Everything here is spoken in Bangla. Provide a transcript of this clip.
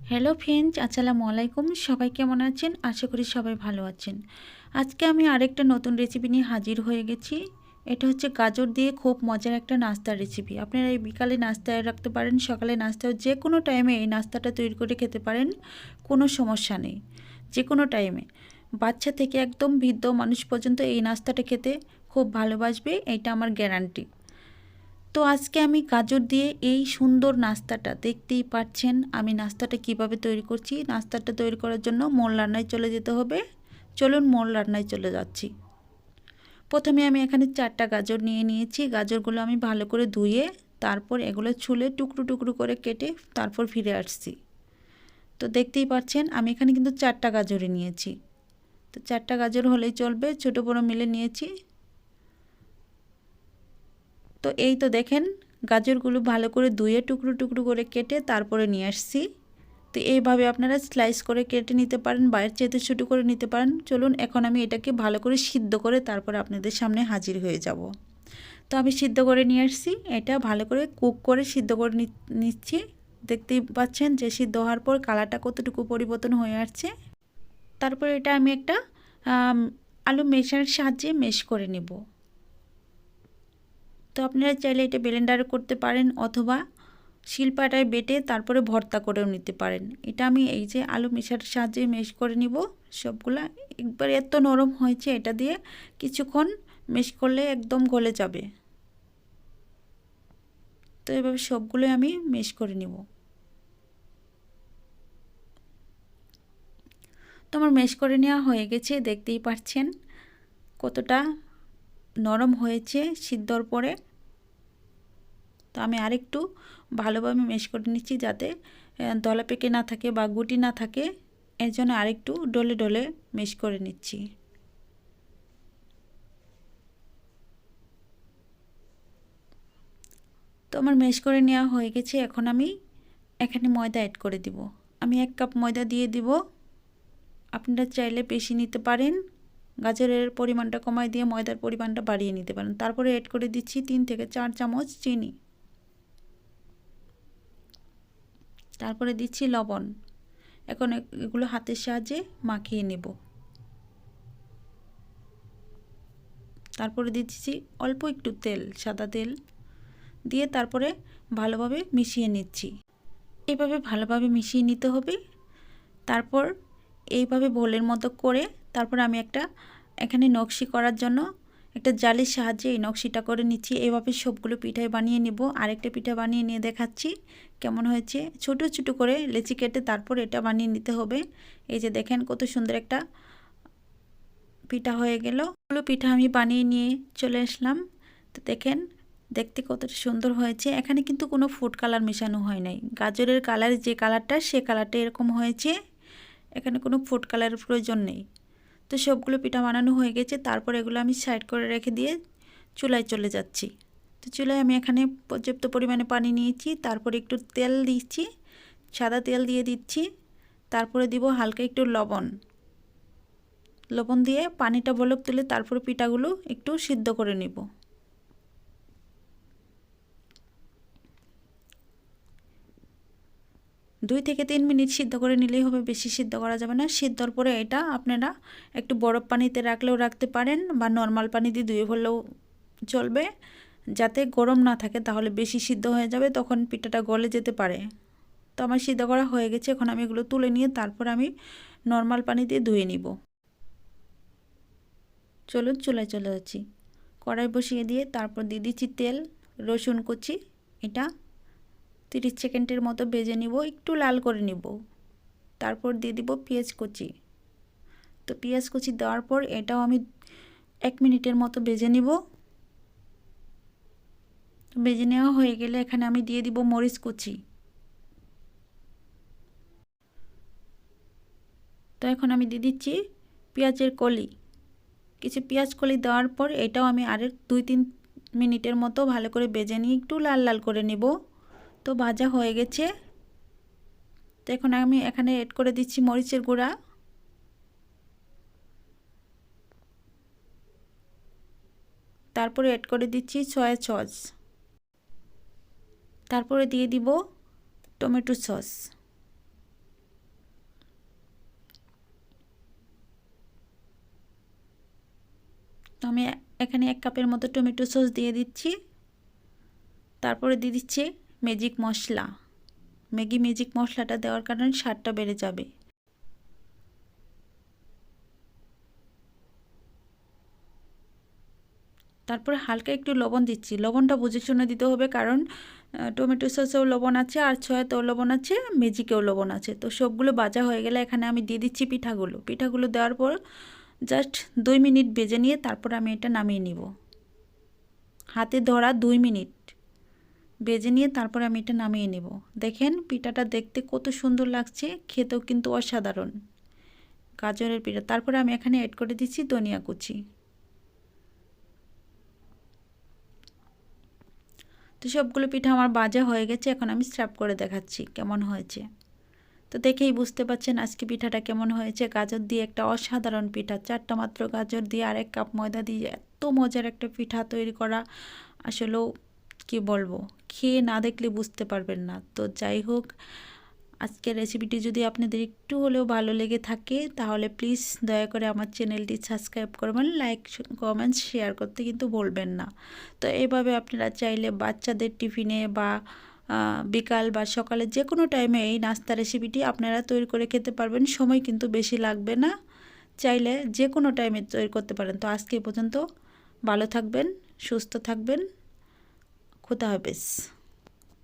হ্যালো ফ্রেন্ডস, আসসালামু আলাইকুম। সবাই কেমন আছেন? আশা করি সবাই ভালো আছেন। আজকে আমি আরেকটা নতুন রেসিপি নিয়ে হাজির হয়ে গেছি। এটা হচ্ছে গাজর দিয়ে খুব মজার একটা নাস্তার রেসিপি। আপনারা এই বিকালে নাস্তায় রাখতে পারেন, সকালে নাস্তায়, যে কোনো টাইমে এই নাস্তাটা তৈরি করে খেতে পারেন, কোনো সমস্যা নেই। যে কোনো টাইমে বাচ্চা থেকে একদম বৃদ্ধ মানুষ পর্যন্ত এই নাস্তাটা খেতে খুব ভালোবাসবে, এটা আমার গ্যারান্টি। তো আজকে আমি গাজর দিয়ে এই সুন্দর নাস্তাটা, দেখতেই পাচ্ছেন আমি নাস্তাটা কিভাবে তৈরি করছি। নাস্তাটা তৈরি করার জন্য মূল রান্নায় চলে যেতে হবে। চলুন মূল রান্নায় চলে যাচ্ছি। প্রথমে আমি এখানে 4টা গাজর নিয়ে নিয়েছি। গাজরগুলো আমি ভালো করে ধুয়ে তারপর এগুলো ছুলে টুকরো টুকরো করে কেটে তারপর ফিরে আসছি। তো দেখতেই পাচ্ছেন আমি এখানে কিন্তু 4টা গাজরই নিয়েছি। তো 4টা গাজর হলেই চলবে, ছোটো বড়ো মিলে নিয়েছি। তো এই তো দেখেন গাজরগুলো ভালো করে ধুয়ে টুকরো টুকরো করে কেটে তারপরে নিয়ে আসছি। তো এইভাবে আপনারা স্লাইস করে কেটে নিতে পারেন, বাইরের চেয়ে ছোটো করে নিতে পারেন। চলুন এখন আমি এটাকে ভালো করে সিদ্ধ করে তারপরে আপনাদের সামনে হাজির হয়ে যাব। তো আমি সিদ্ধ করে নিয়ে আসছি, এটা ভালো করে কুক করে সিদ্ধ করে নিচ্ছি। দেখতেই পাচ্ছেন যে সিদ্ধ হওয়ার পর কালারটা কতটুকু পরিবর্তন হয়ে আসছে। তারপর এটা আমি একটা আলু মেশানোর সাহায্যে মেশ করে নেব। তো আপনারা চাইলে এটা ব্লেন্ডার করতে পারেন অথবা শিলপাটায় বেটে তারপরে ভর্তা করেও নিতে পারেন। এটা আমি এই যে আলু মেশার সাহায্যে মেশ করে নিব সবগুলা। একবার এত নরম হয়েছে, এটা দিয়ে কিছুক্ষণ মেশ করলে একদম গলে যাবে। তো এভাবে সবগুলো আমি মেশ করে নিব। তো আমার মেশ করে নেওয়া হয়ে গেছে, দেখতেই পাচ্ছেন কতটা নরম হয়েছে সিদ্ধর পরে। তো আমি আরেকটু ভালোভাবে মেশ করে নিচ্ছি যাতে দলা পেকে না থাকে বা গুটি না থাকে, এর জন্য আরেকটু ডলে ডলে মেশ করে নিচ্ছি। তো আমার মেশ করে নেওয়া হয়ে গেছে। এখন আমি এখানে ময়দা অ্যাড করে দিব। আমি 1 কাপ ময়দা দিয়ে দিব। আপনারা চাইলে বেশি নিতে পারেন, গাজরের পরিমাণটা কমায় দিয়ে ময়দার পরিমাণটা বাড়িয়ে নিতে পারেন। তারপরে অ্যাড করে দিচ্ছি 3 থেকে 4 চামচ চিনি। তারপরে দিচ্ছি লবণ। এখন এগুলো হাতের সাহায্যে মাখিয়ে নেব। তারপরে দিচ্ছি অল্প একটু তেল, সাদা তেল দিয়ে তারপরে ভালোভাবে মিশিয়ে নিচ্ছি। এইভাবে ভালোভাবে মিশিয়ে নিতে হবে। তারপর এইভাবে বোলের মতো করে তারপর আমি একটা এখানে নকশি করার জন্য একটা জালির সাহায্যে এই নকশিটা করে নিচ্ছি। এইভাবে সবগুলো পিঠাই বানিয়ে নেব। আরেকটা পিঠা বানিয়ে নিয়ে দেখাচ্ছি কেমন হয়েছে। ছোট ছোট করে লেচি কেটে তারপর এটা বানিয়ে নিতে হবে। এই যে দেখেন কত সুন্দর একটা পিঠা হয়ে গেল। ওগুলো পিঠা আমি বানিয়ে নিয়ে চলে আসলাম। তো দেখেন দেখতে কতটা সুন্দর হয়েছে। এখানে কিন্তু কোনো ফুড কালার মেশানো হয় নাই। গাজরের কালার যে কালারটা, সে কালারটা এরকম হয়েছে। এখানে কোনো ফুড কালারের প্রয়োজন নেই। তো সবগুলো পিঠা বানানো হয়ে গেছে। তারপর এগুলো আমি সাইড করে রেখে দিয়ে চুলায় চলে যাচ্ছি। তো চুলায় আমি এখানে পর্যাপ্ত পরিমাণে পানি নিয়েছি। তারপরে একটু তেল দিচ্ছি, সাদা তেল দিয়ে দিচ্ছি। তারপরে দিব হালকা একটু লবণ। লবণ দিয়ে পানিটা বলক তুলে তারপরে পিঠাগুলো একটু সিদ্ধ করে নিব। 2 থেকে 3 মিনিট সিদ্ধ করে নিলেই হবে, বেশি সিদ্ধ করা যাবে না। সিদ্ধর পরে এটা আপনারা একটু বরফ পানিতে রাখলেও রাখতে পারেন বা নর্মাল পানি দিয়ে ধুয়ে ফেললেও চলবে, যাতে গরম না থাকে, তাহলে বেশি সিদ্ধ হয়ে যাবে, তখন পিঠাটা গলে যেতে পারে। তো আমার সিদ্ধ করা হয়ে গেছে। এখন আমি এগুলো তুলে নিয়ে তারপর আমি নর্মাল পানি দিয়ে ধুয়ে নিব। চলুন চুলায় চলে যাচ্ছি। কড়াই বসিয়ে দিয়ে তারপর দিয়ে দিচ্ছি তেল, রসুন কুচি। এটা 30 সেকেন্ডের মতো ভেজে নিব, একটু লাল করে নিব। তারপর দিয়ে দিব পেঁয়াজ কুচি। তো পেঁয়াজ কুচি দেওয়ার পর এটাও আমি 1 মিনিটের মতো ভেজে নিব। ভেজে নেওয়া হয়ে গেলে এখানে আমি দিয়ে দিব মরিচ কুচি। তো এখন আমি দিয়ে দিচ্ছি পেঁয়াজের কলি। কিছু পেঁয়াজ কলি দেওয়ার পর এটাও আমি আরেক 2-3 মিনিটের মতো ভালো করে ভেজে নিয়ে একটু লাল লাল করে নেব। তো ভাজা হয়ে গেছে। তো এখন আমি এখানে এড করে দিচ্ছি মরিচের গুঁড়া। তারপরে এড করে দিচ্ছি সয়া সস। তারপরে দিয়ে দিব টমেটো সস। তো আমি এখানে 1 কাপের মতো টমেটো সস দিয়ে দিচ্ছি। তারপরে দিয়ে দিচ্ছি ম্যাজিক মশলা। ম্যাজিক মশলাটা দেওয়ার কারণে স্বাদটা বেড়ে যাবে। তারপরে হালকা একটু লবণ দিচ্ছি। লবণটা বুঝে শুনে দিতে হবে, কারণ টমেটো সসেও লবণ আছে, আর সয়াতেও লবণ আছে, ম্যাজিকেও লবণ আছে। তো সবগুলো ভাজা হয়ে গেলে এখানে আমি দিয়ে দিচ্ছি পিঠাগুলো দেওয়ার পর জাস্ট 2 মিনিট ভেজে নিয়ে তারপর আমি এটা নামিয়ে নিব। হাতে ধরা 2 মিনিট ভেজে নিয়ে তারপর আমি এটা নামিয়ে নেব। দেখেন পিঠাটা দেখতে কত সুন্দর লাগছে, খেতেও কিন্তু অসাধারণ গাজরের পিঠা। তারপরে আমি এখানে অ্যাড করে দিচ্ছি ধনিয়া কুচি। তো সবগুলো পিঠা আমার ভাজা হয়ে গেছে, এখন আমি সার্ভ করে দেখাচ্ছি কেমন হয়েছে। তো দেখেই বুঝতে পারছেন আজকে পিঠাটা কেমন হয়েছে। গাজর দিয়ে একটা অসাধারণ পিঠা, 4টা মাত্র গাজর দিয়ে আর 1 কাপ ময়দা দিয়ে এত মজার একটা পিঠা তৈরি করা, আসলেও কি বলবো, খেয়ে না দেখলে বুঝতে পারবেন না। তো যাই হোক, আজকের রেসিপিটি যদি আপনাদের একটু হলেও ভালো লেগে থাকে তাহলে প্লিজ দয়া করে আমার চ্যানেলটি সাবস্ক্রাইব করবেন, লাইক কমেন্টস শেয়ার করতে কিন্তু ভুলবেন না। তো এইভাবে আপনারা চাইলে বাচ্চাদের টিফিনে বা বিকাল বা সকালে যে কোনো টাইমে এই নাস্তা রেসিপিটি আপনারা তৈরি করে খেতে পারবেন। সময় কিন্তু বেশি লাগবে না, চাইলে যে কোনো টাইমে তৈরি করতে পারেন। তো আজকে এই পর্যন্ত, ভালো থাকবেন, সুস্থ থাকবেন, খোদা হাফেজ।